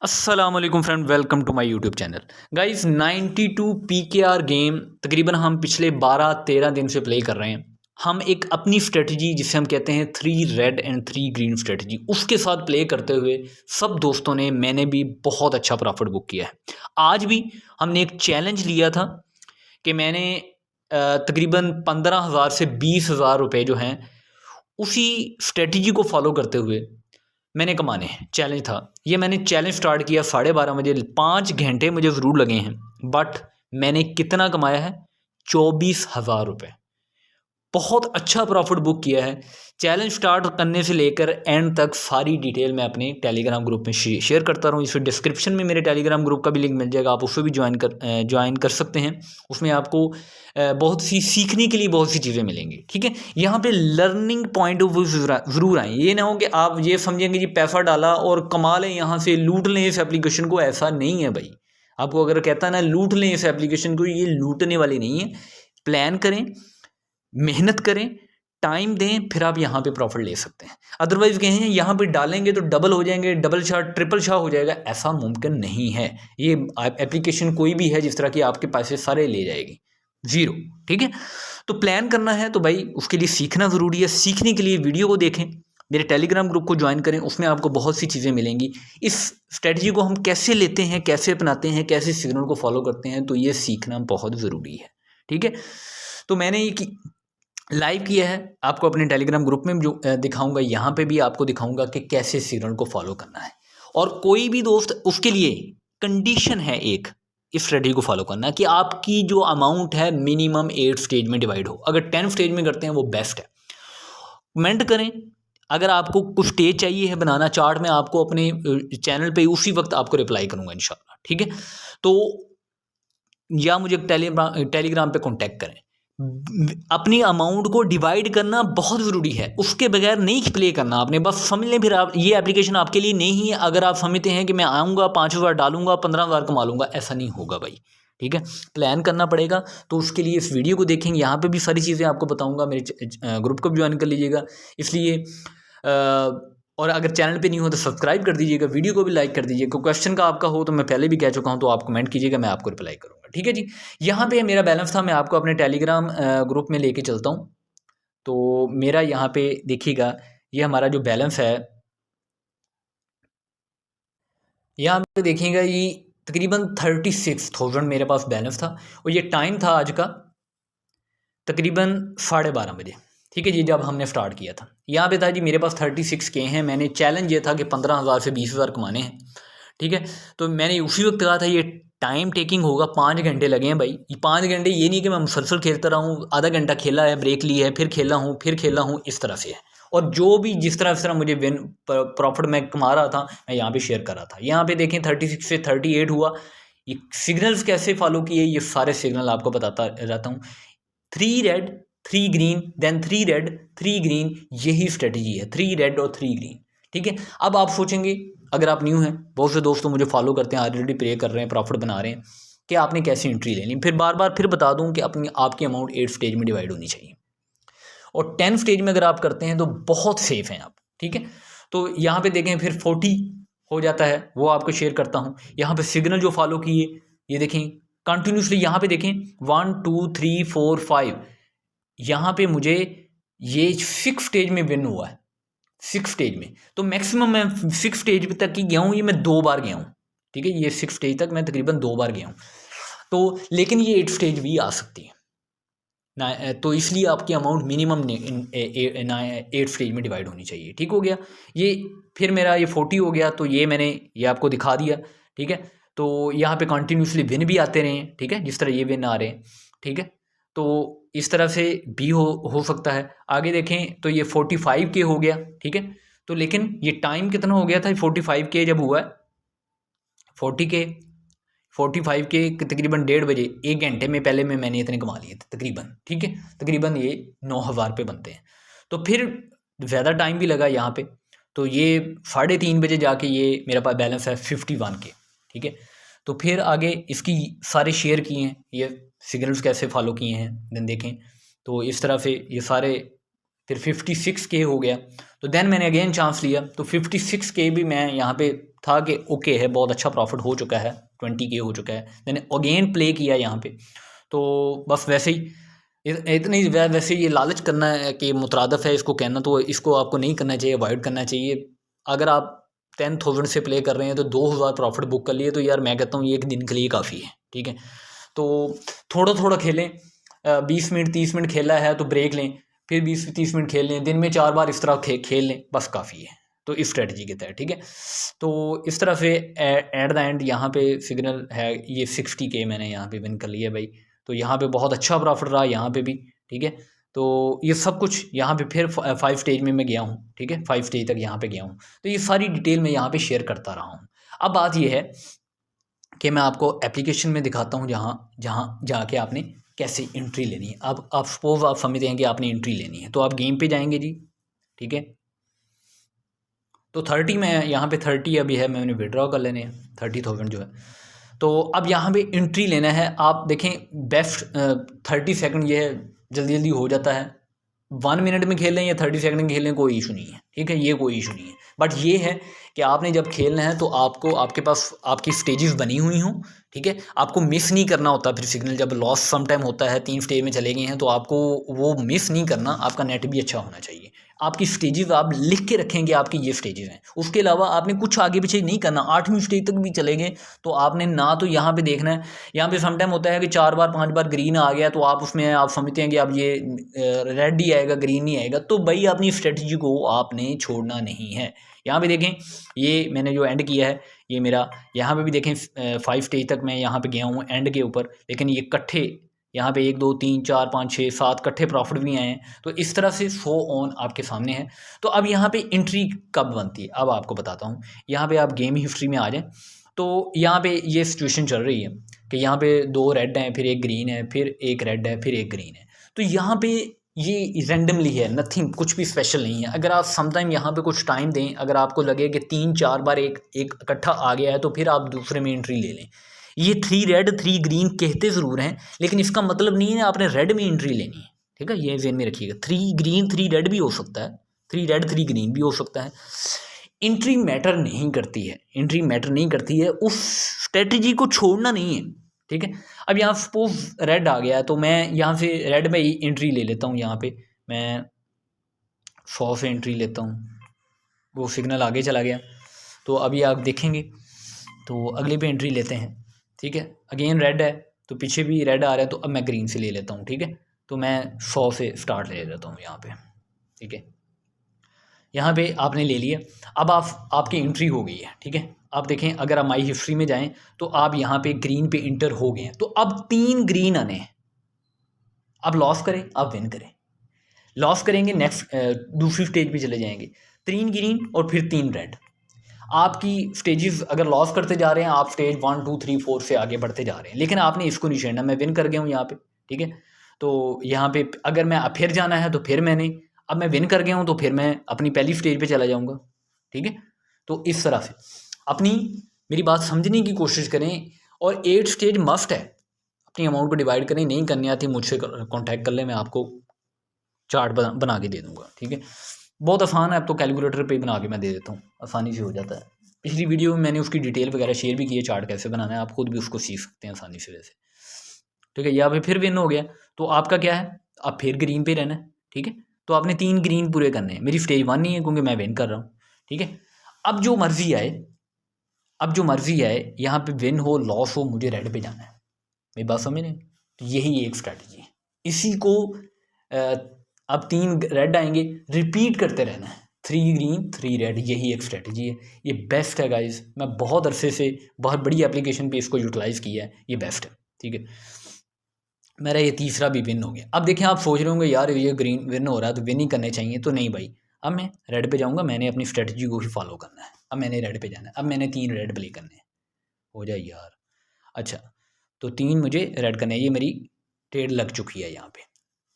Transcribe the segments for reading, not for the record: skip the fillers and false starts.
अस्सलाम वालेकुम friend, welcome to my YouTube channel. Guys 92 PKR game तकरीबन हम पिछले 12-13 दिन से प्ले कर रहे हैं। हम एक अपनी स्ट्रेटजी जिसे हम कहते हैं 3 रेड एंड 3 ग्रीन स्ट्रेटजी, उसके साथ प्ले करते हुए सब दोस्तों ने, मैंने भी बहुत अच्छा प्रॉफिट बुक किया है। आज भी हमने एक चैलेंज लिया था कि मैंने तकरीबन 15,000 से 20,000 रुपये जो हैं उसी स्ट्रेटजी को फॉलो करते हुए मैंने कमाने हैं। चैलेंज था ये, मैंने चैलेंज स्टार्ट किया 12:30 बजे। 5 घंटे मुझे ज़रूर लगे हैं, बट मैंने कितना कमाया है? 24,000 रुपये। बहुत अच्छा प्रॉफिट बुक किया है। चैलेंज स्टार्ट करने से लेकर एंड तक सारी डिटेल मैं अपने टेलीग्राम ग्रुप में शेयर करता रहूँ। इस डिस्क्रिप्शन में मेरे टेलीग्राम ग्रुप का भी लिंक मिल जाएगा, आप उससे भी ज्वाइन कर सकते हैं। उसमें आपको बहुत सी सीखने के लिए बहुत सी चीज़ें मिलेंगी। ठीक है, यहाँ पे लर्निंग पॉइंट ऑफ व्यू ज़रूर आए। ये ना हो कि आप ये समझेंगे जी पैसा डाला और कमा लें, यहाँ से लूट लें इस एप्लीकेशन को। ऐसा नहीं है भाई। आपको अगर कहता है ना लूट लें इस एप्लीकेशन को, ये लूटने वाली नहीं है। प्लान करें, मेहनत करें, टाइम दें, फिर आप यहाँ पे प्रॉफिट ले सकते हैं। अदरवाइज कहें यहाँ पे डालेंगे तो डबल हो जाएंगे, डबल शाह ट्रिपल शाह हो जाएगा, ऐसा मुमकिन नहीं है। ये एप्लीकेशन कोई भी है जिस तरह की आपके पैसे सारे ले जाएगी, ज़ीरो। ठीक है, तो प्लान करना है तो भाई उसके लिए सीखना ज़रूरी है। सीखने के लिए वीडियो को देखें, मेरे टेलीग्राम ग्रुप को ज्वाइन करें, उसमें आपको बहुत सी चीज़ें मिलेंगी। इस स्ट्रेटजी को हम कैसे लेते हैं, कैसे अपनाते हैं, कैसे सिग्नल को फॉलो करते हैं, तो ये सीखना बहुत ज़रूरी है। ठीक है, तो मैंने ये लाइव किया है, आपको अपने टेलीग्राम ग्रुप में जो दिखाऊंगा, यहाँ पे भी आपको दिखाऊंगा कि कैसे सिग्नल को फॉलो करना है। और कोई भी दोस्त, उसके लिए कंडीशन है एक, इस स्ट्रेटजी को फॉलो करना कि आपकी जो अमाउंट है मिनिमम 8 स्टेज में डिवाइड हो। अगर 10 स्टेज में करते हैं वो बेस्ट है। कमेंट करें अगर आपको कुछ स्टेज चाहिए है बनाना चार्ट में, आपको अपने चैनल पे उसी वक्त आपको रिप्लाई करूँगा इंशाल्लाह। ठीक है, तो या मुझे टेलीग्राम पे कांटेक्ट करें। अपनी अमाउंट को डिवाइड करना बहुत ज़रूरी है, उसके बगैर नहीं प्ले करना आपने। बस समझ लें फिर आप, ये एप्लीकेशन आपके लिए नहीं है। अगर आप समझते हैं कि मैं आऊँगा 5,000 डालूंगा 15,000 कमा लूँगा, ऐसा नहीं होगा भाई। ठीक है, प्लान करना पड़ेगा। तो उसके लिए इस वीडियो को देखेंगे, यहाँ पे भी सारी चीज़ें आपको बताऊँगा। मेरे ग्रुप को भी ज्वाइन कर लीजिएगा। इसलिए और अगर चैनल पे नहीं हो तो सब्सक्राइब कर दीजिएगा, वीडियो को भी लाइक कर दीजिएगा। कोई क्वेश्चन का आपका हो तो मैं पहले भी कह चुका हूँ, तो आप कमेंट कीजिएगा, मैं आपको रिप्लाई करूँगा। ठीक है जी, यहाँ पे मेरा बैलेंस था, मैं आपको अपने टेलीग्राम ग्रुप में लेके चलता हूँ। तो मेरा यहाँ पे देखिएगा, ये हमारा जो बैलेंस है, यहाँ पे देखिएगा, ये तकरीबन 36,000 मेरे पास बैलेंस था। और ये टाइम था आज का तकरीबन 12:30 बजे। ठीक है जी, जब हमने स्टार्ट किया था यहाँ पे था जी मेरे पास 36K हैं। मैंने चैलेंज ये था कि 15,000 से 20,000 कमाने हैं। ठीक है, तो मैंने उसी वक्त कहा था ये टाइम टेकिंग होगा। 5 घंटे लगे हैं भाई। ये 5 घंटे ये नहीं कि मैं मुसलसल खेलता रहा हूँ, आधा घंटा खेला है, ब्रेक ली है, फिर खेला हूँ, फिर खेला हूँ, इस तरह से है। और जो भी जिस तरह मुझे विन प्रॉफिट मैं कमा रहा था, मैं यहाँ पे शेयर कर रहा था। यहाँ पे देखें 36 से 38 हुआ। ये सिग्नल्स कैसे फॉलो किए, ये सारे सिग्नल आपको बताता रहता हूँ। 3 red 3 green, then 3 red 3 green, यही स्ट्रेटजी है, 3 रेड और 3 ग्रीन। ठीक है, अब आप सोचेंगे, अगर आप न्यू हैं, बहुत से दोस्तों मुझे फॉलो करते हैं, ऑलरेडी प्रे कर रहे हैं, प्रॉफिट बना रहे हैं, कि आपने कैसे एंट्री लेनी। फिर बार बार फिर बता दूं कि आपकी अमाउंट 8 स्टेज में डिवाइड होनी चाहिए, और 10 स्टेज में अगर आप करते हैं तो बहुत सेफ हैं आप। ठीक है, तो यहाँ पे देखें फिर 40 हो जाता है, वो आपको शेयर करता हूँ। यहाँ पे सिग्नल जो फॉलो किए, ये देखें कंटिन्यूसली। यहाँ पे देखें 1 2 3 4 5, यहाँ पे मुझे ये 6 स्टेज में विन हुआ है, 6 स्टेज में। तो मैक्सिमम मैं 6 स्टेज तक ही गया हूँ, ये मैं 2 बार गया हूँ। ठीक है, ये 6 स्टेज तक मैं तकरीबन 2 बार गया हूँ। तो लेकिन ये 8 स्टेज भी आ सकती है ना, तो इसलिए आपकी अमाउंट मिनिमम 8 स्टेज में डिवाइड होनी चाहिए। ठीक हो गया ये। फिर मेरा ये 40 हो गया, तो ये मैंने ये आपको दिखा दिया। ठीक है, तो यहाँ पे कंटिन्यूसली विन भी आते रहे हैं। ठीक है, जिस तरह ये विन आ रहे हैं। ठीक है, तो इस तरह से भी हो सकता है। आगे देखें तो ये 45K हो गया। ठीक है, तो लेकिन ये टाइम कितना हो गया था? 45K जब हुआ है, 40K 45K तकरीबन 1:30 बजे, 1 घंटे में पहले में मैंने इतने कमा लिए थे तकरीबन। ठीक है, तकरीबन ये 9,000 पे बनते हैं। तो फिर ज़्यादा टाइम भी लगा यहाँ पे, तो ये 3:30 बजे जाके ये मेरा पास बैलेंस है 51K। ठीक है, तो फिर आगे इसकी सारे शेयर किए हैं, ये सिग्नल्स कैसे फॉलो किए हैं, देन देखें तो इस तरह से ये सारे। फिर 56K हो गया, तो देन मैंने अगेन चांस लिया, तो 56K भी मैं यहाँ पे था कि ओके है, बहुत अच्छा प्रॉफिट हो चुका है, 20K हो चुका है। मैंने अगेन प्ले किया यहाँ पे, तो बस वैसे ही इतनी वैसे ये लालच करना है कि मुतरादफ़ है इसको कहना, तो इसको आपको नहीं करना चाहिए, अवॉइड करना चाहिए। अगर आप 10,000 से प्ले कर रहे हैं तो 2,000 प्रॉफिट बुक कर लिए, तो यार मैं कहता हूँ ये एक दिन के लिए काफ़ी है, ठीक है। तो थोड़ा थोड़ा खेलें, 20 मिनट 30 मिनट खेला है तो ब्रेक लें, फिर 20-30 मिनट खेल लें, दिन में 4 बार इस तरह खेल लें, बस काफ़ी है। तो इस स्ट्रेटजी के तहत, ठीक है। तो इस तरह से एट द एंड यहाँ पे सिग्नल है, ये 60K मैंने यहाँ पे विन कर लिया भाई। तो यहाँ पे बहुत अच्छा प्रॉफिट रहा यहाँ पे भी, ठीक है। तो ये सब कुछ यहाँ पे फिर 5 स्टेज में मैं गया हूँ, ठीक है, 5 स्टेज तक यहाँ पे गया हूँ। तो ये सारी डिटेल मैं यहाँ पे शेयर करता रहा हूँ। अब बात ये है कि मैं आपको एप्लीकेशन में दिखाता हूँ जहाँ जाके आपने कैसे एंट्री लेनी है। अब आप सपोज आप समझते हैं कि आपने एंट्री लेनी है, तो आप गेम पे जाएंगे जी, ठीक है। तो 30 में यहाँ पे 30 अभी है, मैंने विड्रॉ कर लेने हैं 30,000 जो है। तो अब यहाँ पे एंट्री लेना है, आप देखें बेस्ट 30 सेकंड ये है, जल्दी जल्दी हो जाता है। 1 मिनट में खेल लें या 30 सेकंड में खेल लें, कोई इशू नहीं है, ठीक है, ये कोई इशू नहीं है। बट ये है कि आपने जब खेलना है तो आपको आपके पास आपकी स्टेजेस बनी हुई हों, ठीक है। आपको मिस नहीं करना होता, फिर सिग्नल जब लॉस सम टाइम होता है, 3 स्टेज में चले गए हैं तो आपको वो मिस नहीं करना। आपका नेट भी अच्छा होना चाहिए, आपकी स्टेजेस आप लिख के रखेंगे, आपकी ये स्टेजेस हैं। उसके अलावा आपने कुछ आगे पीछे नहीं करना। 8वीं स्टेज तक भी चले गए तो आपने ना तो यहाँ पे देखना है, यहाँ पे सम टाइम होता है कि 4 बार 5 बार ग्रीन आ गया तो आप उसमें आप समझते हैं कि अब ये रेड ही आएगा, ग्रीन नहीं आएगा। तो भाई अपनी स्ट्रेटजी को आपने छोड़ना नहीं है। यहाँ पे देखें, ये मैंने जो एंड किया है ये मेरा, यहाँ पे भी देखें 5 स्टेज तक मैं यहाँ पे गया हूँ एंड के ऊपर, लेकिन ये इकट्ठे यहाँ पे 1 2 3 4 5 6 7 इकट्ठे प्रॉफिट भी आए हैं। तो इस तरह से 100 ऑन आपके सामने है। तो अब यहाँ पे एंट्री कब बनती है, अब आपको बताता हूँ। यहाँ पे आप गेम हिस्ट्री में आ जाएं, तो यहाँ पे ये सिचुएशन चल रही है कि यहाँ पे 2 रेड हैं, फिर 1 ग्रीन है, फिर 1 रेड है, फिर 1 ग्रीन है। तो यहाँ पे ये रैंडमली है, नथिंग, कुछ भी स्पेशल नहीं है। अगर आप समटाइम यहाँ पे कुछ टाइम दें, अगर आपको लगे कि 3-4 बार एक इकट्ठा आ गया है तो फिर आप दूसरे में एंट्री ले लें। ये 3 रेड 3 ग्रीन कहते ज़रूर हैं, लेकिन इसका मतलब नहीं है आपने रेड में एंट्री लेनी है, ठीक है। ये ज़हन में रखिएगा, 3 ग्रीन 3 रेड भी हो सकता है, 3 रेड 3 ग्रीन भी हो सकता है। एंट्री मैटर नहीं करती है, एंट्री मैटर नहीं करती है, उस स्ट्रेटजी को छोड़ना नहीं है, ठीक है। अब यहाँ सपोज रेड आ गया है तो मैं यहाँ से रेड में ही एंट्री ले लेता हूँ। यहाँ पे मैं 100 से एंट्री लेता हूँ, वो सिग्नल आगे चला गया। तो अभी आप देखेंगे तो अगले पे एंट्री लेते हैं, ठीक है। अगेन रेड है तो पीछे भी रेड आ रहा है, तो अब मैं ग्रीन से ले लेता हूँ, ठीक है। तो मैं 100 से स्टार्ट ले लेता हूँ यहाँ पे, ठीक है। यहाँ पे आपने ले लिया, अब आपकी एंट्री हो गई है, ठीक है। आप देखें, अगर आप माई हिस्ट्री में जाएं तो आप यहाँ पे ग्रीन पे इंटर हो गए हैं। तो अब 3 ग्रीन आने हैं, आप लॉस करें आप विन करें, लॉस करेंगे नेक्स्ट दूसरी स्टेज पे चले जाएंगे, 3 ग्रीन और फिर 3 रेड। आपकी स्टेजेस अगर लॉस करते जा रहे हैं, आप स्टेज 1 2 3 4 से आगे बढ़ते जा रहे हैं, लेकिन आपने इसको नहीं छेड़ना। मैं विन कर गया हूँ यहाँ पे, ठीक है। तो यहाँ पे अगर मैं फिर जाना है तो फिर अब मैं विन कर गया हूँ तो फिर मैं अपनी पहली स्टेज पे चला जाऊँगा, ठीक है। तो इस तरह से अपनी मेरी बात समझने की कोशिश करें, और 8 स्टेज मस्ट है। अपनी अमाउंट को डिवाइड करें, नहीं करनी आती मुझसे कॉन्टैक्ट कर लें, मैं आपको चार्ट बना के दे दूँगा, ठीक है। बहुत आसान है, अब तो कैलकुलेटर पे बना के मैं दे देता हूँ, आसानी से हो जाता है। पिछली वीडियो में मैंने उसकी डिटेल वगैरह शेयर भी की है, चार्ट कैसे बनाना है, आप खुद भी उसको सीख सकते हैं आसानी से वैसे, ठीक है। यहाँ पे फिर विन हो गया तो आपका क्या है, आप फिर ग्रीन पे रहना है, ठीक है। तो आपने 3 ग्रीन पूरे करने हैं। मेरी स्टेज 1 नहीं है क्योंकि मैं विन कर रहा हूँ, ठीक है। अब जो मर्जी आए, यहाँ पे विन हो लॉस हो, मुझे रेड पे जाना है। मेरी बात समझ रहे हैं? तो यही एक स्ट्रैटेजी है, इसी को अब 3 रेड आएंगे, रिपीट करते रहना है, 3 ग्रीन 3 रेड, यही एक स्ट्रेटजी है। ये बेस्ट है गाइस, मैं बहुत अरसे से बहुत बड़ी एप्लीकेशन पे इसको यूटिलाइज़ किया है, ये बेस्ट है, ठीक है। मेरा ये तीसरा भी विन हो गया। अब देखें, आप सोच रहे होंगे यार ये ग्रीन विन हो रहा है तो विन ही करने चाहिए, तो नहीं भाई, अब मैं रेड पे जाऊँगा, मैंने अपनी स्ट्रेटजी को ही फॉलो करना है। अब मैंने रेड पे जाना है, अब मैंने 3 रेड प्ले करने हैं। हो जाए यार, अच्छा, तो 3 मुझे रेड करने हैं, ये मेरी ट्रेड लग चुकी है यहाँ पे।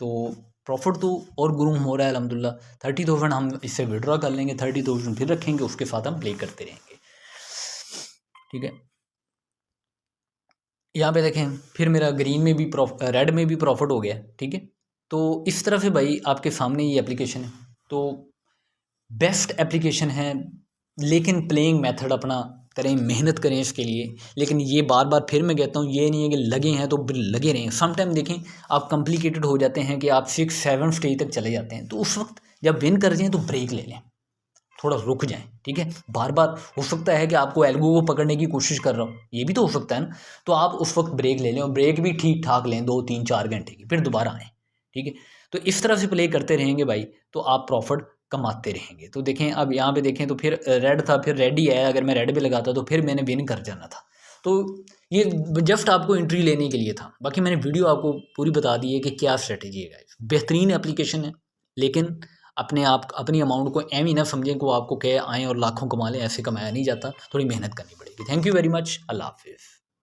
तो प्रॉफिट तो और ग्रूम हो रहा है अल्हम्दुलिल्लाह। 30,000 हम इससे विड्रॉ कर लेंगे, 30,000 फिर रखेंगे, उसके साथ हम प्ले करते रहेंगे, ठीक है। यहाँ पे देखें, फिर मेरा ग्रीन में भी रेड में भी प्रॉफिट हो गया, ठीक है। तो इस तरह से भाई आपके सामने ये एप्लीकेशन है, तो बेस्ट एप्लीकेशन है, लेकिन प्लेइंग मेथड अपना करें, मेहनत करें इसके लिए। लेकिन ये बार बार फिर मैं कहता हूँ, ये नहीं है कि लगे हैं तो लगे रहें। सम टाइम देखें आप कॉम्प्लिकेटेड हो जाते हैं कि आप 6-7 स्टेज तक चले जाते हैं, तो उस वक्त जब विन कर जाएँ तो ब्रेक ले लें, थोड़ा रुक जाएं, ठीक है। बार बार हो सकता है कि आपको एल्बो को पकड़ने की कोशिश कर रहा हूँ, ये भी तो हो सकता है ना, तो आप उस वक्त ब्रेक ले लें, और ब्रेक भी ठीक ठाक लें 2-3-4 घंटे की, फिर दोबारा आएँ, ठीक है। तो इस तरह से प्ले करते रहेंगे भाई, तो आप प्रॉफिट कमाते रहेंगे। तो देखें अब यहाँ पे देखें तो फिर रेड था, फिर रेड ही आया, अगर मैं रेड पे लगाता तो फिर मैंने विन कर जाना था। तो ये जस्ट आपको एंट्री लेने के लिए था, बाकी मैंने वीडियो आपको पूरी बता दी है कि क्या स्ट्रेटेजी है गाइस। बेहतरीन एप्लीकेशन है, लेकिन अपने आप अपनी अमाउंट को एम ही ना समझें को आपको कहे आएँ और लाखों कमा लें, ऐसे कमाया नहीं जाता, थोड़ी मेहनत करनी पड़ेगी। थैंक यू वेरी मच, अल्लाह हाफिज़।